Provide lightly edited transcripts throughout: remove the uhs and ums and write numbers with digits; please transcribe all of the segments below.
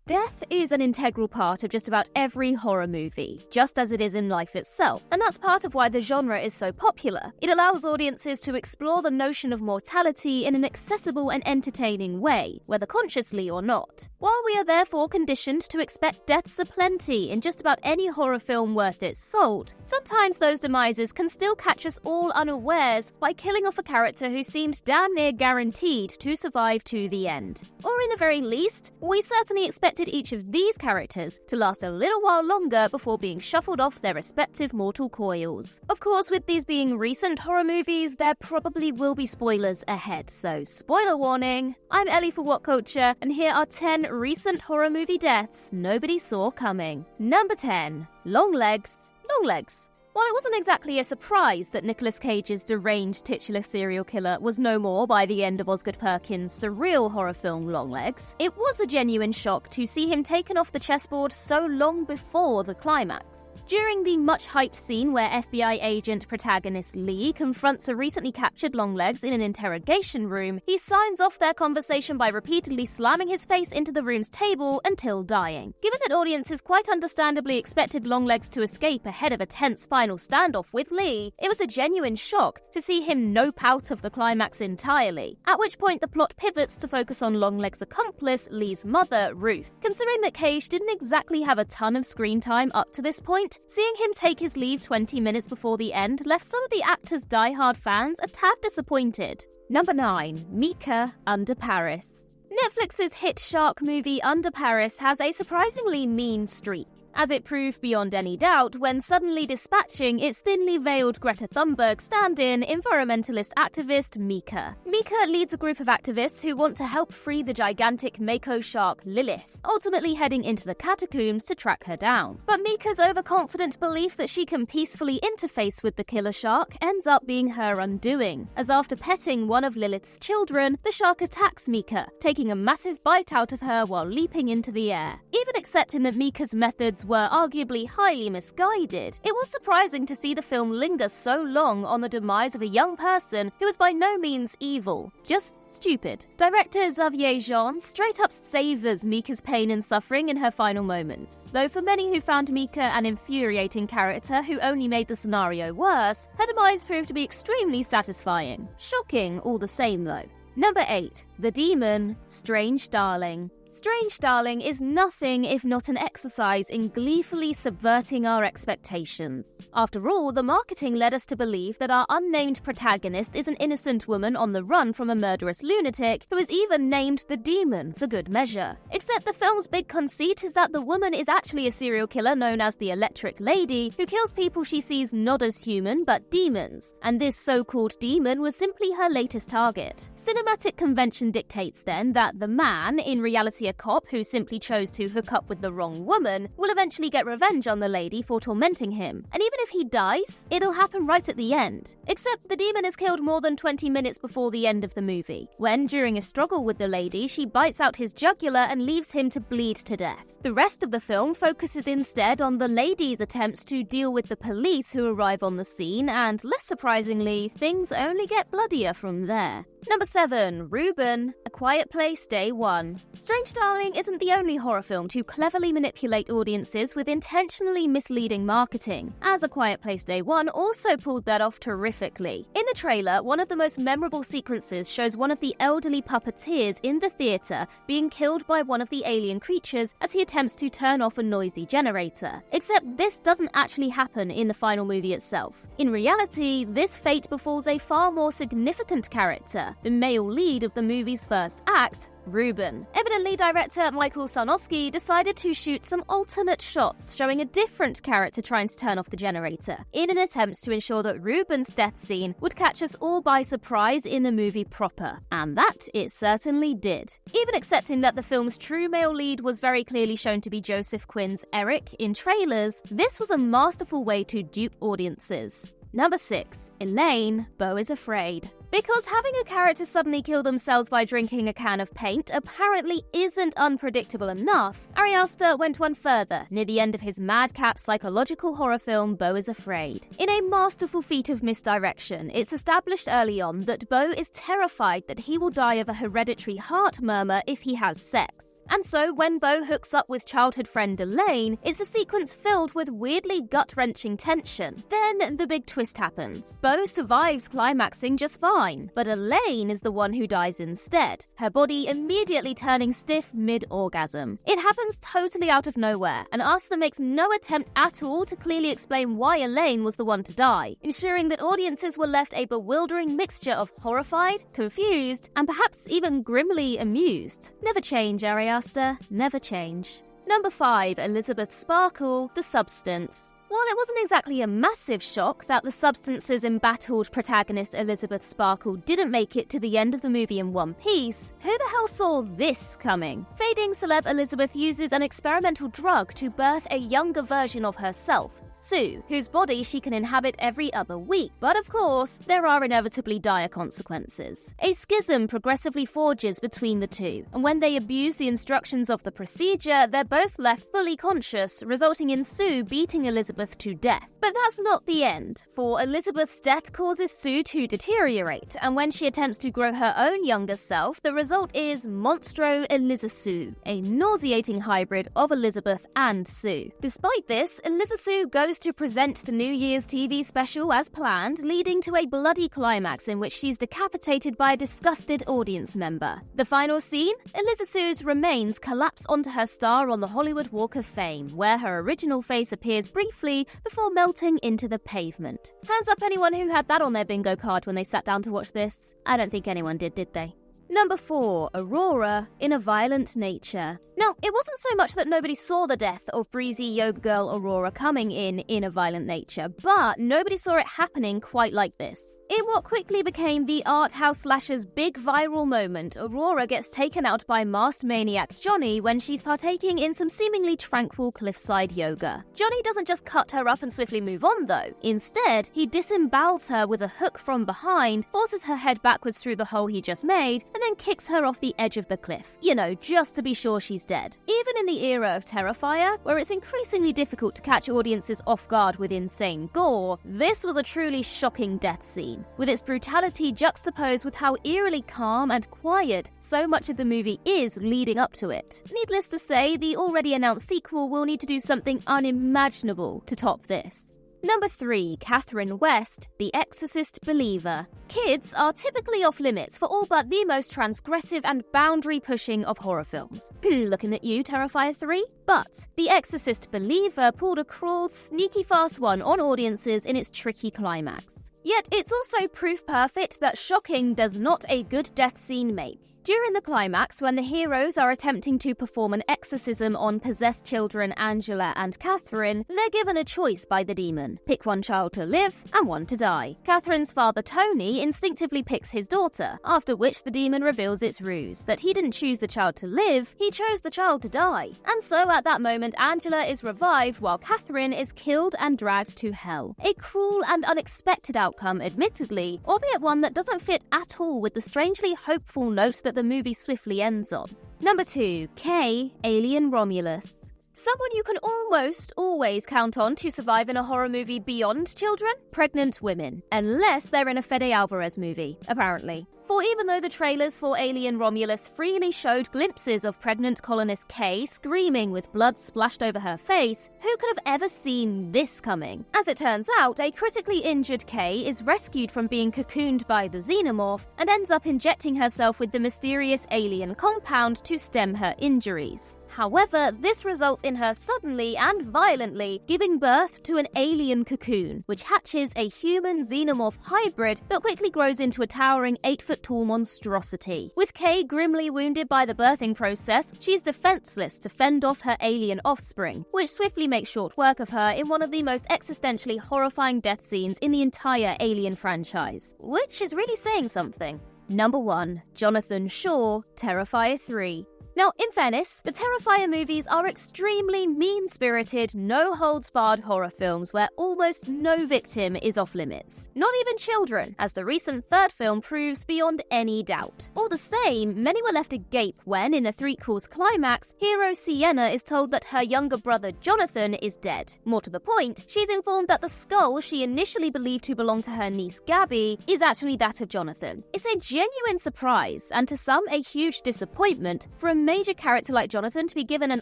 Death is an integral part of just about every horror movie, just as it is in life itself, and that's part of why the genre is so popular. It allows audiences to explore the notion of mortality in an accessible and entertaining way, whether consciously or not. While we are therefore conditioned to expect deaths aplenty in just about any horror film worth its salt, sometimes those demises can still catch us all unawares by killing off a character who seemed damn near guaranteed to survive to the end. Or in the very least, we certainly expected each of these characters to last a little while longer before being shuffled off their respective mortal coils. Of course, with these being recent horror movies, there probably will be spoilers ahead, so spoiler warning. I'm Ellie for What Culture, and here are 10 recent horror movie deaths nobody saw coming. Number 10. Longlegs. Longlegs. While it wasn't exactly a surprise that Nicolas Cage's deranged titular serial killer was no more by the end of Osgood Perkins' surreal horror film Longlegs, it was a genuine shock to see him taken off the chessboard so long before the climax. During the much-hyped scene where FBI agent protagonist Lee confronts a recently captured Longlegs in an interrogation room, he signs off their conversation by repeatedly slamming his face into the room's table until dying. Given that audiences quite understandably expected Longlegs to escape ahead of a tense final standoff with Lee, it was a genuine shock to see him nope out of the climax entirely, at which point the plot pivots to focus on Longlegs' accomplice, Lee's mother, Ruth. Considering that Cage didn't exactly have a ton of screen time up to this point, seeing him take his leave 20 minutes before the end left some of the actor's die-hard fans a tad disappointed. Number 9. Mika Under Paris. Netflix's hit shark movie Under Paris has a surprisingly mean streak, as it proved beyond any doubt when suddenly dispatching its thinly veiled Greta Thunberg stand-in environmentalist activist Mika. Mika leads a group of activists who want to help free the gigantic mako shark Lilith, ultimately heading into the catacombs to track her down. But Mika's overconfident belief that she can peacefully interface with the killer shark ends up being her undoing, as after petting one of Lilith's children, the shark attacks Mika, taking a massive bite out of her while leaping into the air. Even accepting that Mika's methods were arguably highly misguided, it was surprising to see the film linger so long on the demise of a young person who was by no means evil, just stupid. Director Xavier Jean straight up savours Mika's pain and suffering in her final moments, though for many who found Mika an infuriating character who only made the scenario worse, her demise proved to be extremely satisfying. Shocking all the same though. Number 8. The Demon, Strange Darling. Strange Darling is nothing if not an exercise in gleefully subverting our expectations. After all, the marketing led us to believe that our unnamed protagonist is an innocent woman on the run from a murderous lunatic who is even named the Demon for good measure. Except the film's big conceit is that the woman is actually a serial killer known as the Electric Lady who kills people she sees not as human but demons, and this so-called demon was simply her latest target. Cinematic convention dictates then that the man, in reality a cop who simply chose to hook up with the wrong woman, will eventually get revenge on the lady for tormenting him. And even if he dies, it'll happen right at the end. Except the demon is killed more than 20 minutes before the end of the movie, when, during a struggle with the lady, she bites out his jugular and leaves him to bleed to death. The rest of the film focuses instead on the lady's attempts to deal with the police who arrive on the scene, and less surprisingly, things only get bloodier from there. Number 7. Reuben, A Quiet Place Day 1. Strange Darling isn't the only horror film to cleverly manipulate audiences with intentionally misleading marketing, as A Quiet Place Day 1 also pulled that off terrifically. In the trailer, one of the most memorable sequences shows one of the elderly puppeteers in the theatre being killed by one of the alien creatures as he attempts to turn off a noisy generator. Except this doesn't actually happen in the final movie itself. In reality, this fate befalls a far more significant character, the male lead of the movie's first act, Reuben. Evidently, director Michael Sarnowski decided to shoot some alternate shots showing a different character trying to turn off the generator, in an attempt to ensure that Reuben's death scene would catch us all by surprise in the movie proper. And that it certainly did. Even accepting that the film's true male lead was very clearly shown to be Joseph Quinn's Eric in trailers, this was a masterful way to dupe audiences. Number 6. Elaine, Beau is Afraid. Because having a character suddenly kill themselves by drinking a can of paint apparently isn't unpredictable enough, Ari Aster went one further near the end of his madcap psychological horror film Beau is Afraid. In a masterful feat of misdirection, it's established early on that Beau is terrified that he will die of a hereditary heart murmur if he has sex. And so when Beau hooks up with childhood friend Elaine, it's a sequence filled with weirdly gut-wrenching tension. Then the big twist happens. Beau survives climaxing just fine, but Elaine is the one who dies instead, her body immediately turning stiff mid-orgasm. It happens totally out of nowhere, and Arthur makes no attempt at all to clearly explain why Elaine was the one to die, ensuring that audiences were left a bewildering mixture of horrified, confused, and perhaps even grimly amused. Never change, Ari Aster, never change. Number 5, Elizabeth Sparkle, The Substance. While it wasn't exactly a massive shock that the Substance's embattled protagonist Elizabeth Sparkle didn't make it to the end of the movie in one piece, who the hell saw this coming? Fading celeb Elizabeth uses an experimental drug to birth a younger version of herself, Sue, whose body she can inhabit every other week. But of course, there are inevitably dire consequences. A schism progressively forges between the two, and when they abuse the instructions of the procedure, they're both left fully conscious, resulting in Sue beating Elizabeth to death. But that's not the end, for Elizabeth's death causes Sue to deteriorate, and when she attempts to grow her own younger self, the result is Monstro Elizasue, a nauseating hybrid of Elizabeth and Sue. Despite this, Elizasue goes to present the New Year's TV special as planned, leading to a bloody climax in which she's decapitated by a disgusted audience member. The final scene? Elizasue's remains collapse onto her star on the Hollywood Walk of Fame, where her original face appears briefly before melting into the pavement. Hands up anyone who had that on their bingo card when they sat down to watch this. I don't think anyone did they? Number 4, Aurora, In a Violent Nature. Now, it wasn't so much that nobody saw the death of breezy yoga girl Aurora coming in a Violent Nature, but nobody saw it happening quite like this. In what quickly became the art house slasher's big viral moment, Aurora gets taken out by masked maniac Johnny when she's partaking in some seemingly tranquil cliffside yoga. Johnny doesn't just cut her up and swiftly move on though. Instead, he disembowels her with a hook from behind, forces her head backwards through the hole he just made, and then kicks her off the edge of the cliff. You know, just to be sure she's dead. Even in the era of Terrifier, where it's increasingly difficult to catch audiences off guard with insane gore, this was a truly shocking death scene, with its brutality juxtaposed with how eerily calm and quiet so much of the movie is leading up to it. Needless to say, the already announced sequel will need to do something unimaginable to top this. Number 3, Catherine West, The Exorcist Believer. Kids are typically off limits for all but the most transgressive and boundary-pushing of horror films. Looking at you, Terrifier 3? But The Exorcist Believer pulled a cruel, sneaky fast one on audiences in its tricky climax. Yet it's also proof perfect that shocking does not a good death scene make. During the climax, when the heroes are attempting to perform an exorcism on possessed children Angela and Catherine, they're given a choice by the demon. Pick one child to live and one to die. Catherine's father Tony instinctively picks his daughter, after which the demon reveals its ruse, that he didn't choose the child to live, he chose the child to die. And so at that moment, Angela is revived while Catherine is killed and dragged to hell. A cruel and unexpected outcome, admittedly, albeit one that doesn't fit at all with the strangely hopeful note that the movie swiftly ends on. Number 2, Kay, Alien Romulus. Someone you can almost always count on to survive in a horror movie beyond children? Pregnant women. Unless they're in a Fede Alvarez movie, apparently. For even though the trailers for Alien Romulus freely showed glimpses of pregnant colonist Kay screaming with blood splashed over her face, who could have ever seen this coming? As it turns out, a critically injured Kay is rescued from being cocooned by the xenomorph and ends up injecting herself with the mysterious alien compound to stem her injuries. However, this results in her suddenly and violently giving birth to an alien cocoon, which hatches a human-xenomorph hybrid that quickly grows into a towering 8-foot-tall monstrosity. With Kay grimly wounded by the birthing process, she's defenseless to fend off her alien offspring, which swiftly makes short work of her in one of the most existentially horrifying death scenes in the entire Alien franchise, which is really saying something. Number 1, Jonathan Shaw, Terrifier 3. Now, in fairness, the Terrifier movies are extremely mean-spirited, no-holds-barred horror films where almost no victim is off-limits. Not even children, as the recent third film proves beyond any doubt. All the same, many were left agape when, in the threequel's climax, hero Sienna is told that her younger brother Jonathan is dead. More to the point, she's informed that the skull she initially believed to belong to her niece Gabby is actually that of Jonathan. It's a genuine surprise, and to some a huge disappointment, for a major character like Jonathan to be given an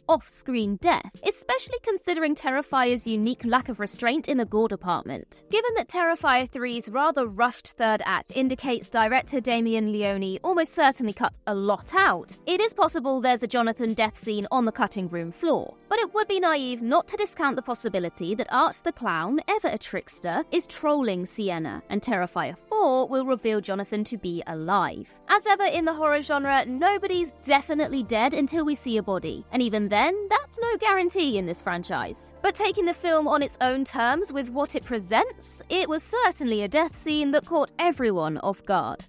off-screen death, especially considering Terrifier's unique lack of restraint in the gore department. Given that Terrifier 3's rather rushed third act indicates director Damien Leone almost certainly cut a lot out, it is possible there's a Jonathan death scene on the cutting room floor. But it would be naive not to discount the possibility that Art the Clown, ever a trickster, is trolling Sienna, and Terrifier 4 will reveal Jonathan to be alive. As ever in the horror genre, nobody's definitely dead until we see a body, and even then, that's no guarantee in this franchise. But taking the film on its own terms with what it presents, it was certainly a death scene that caught everyone off guard.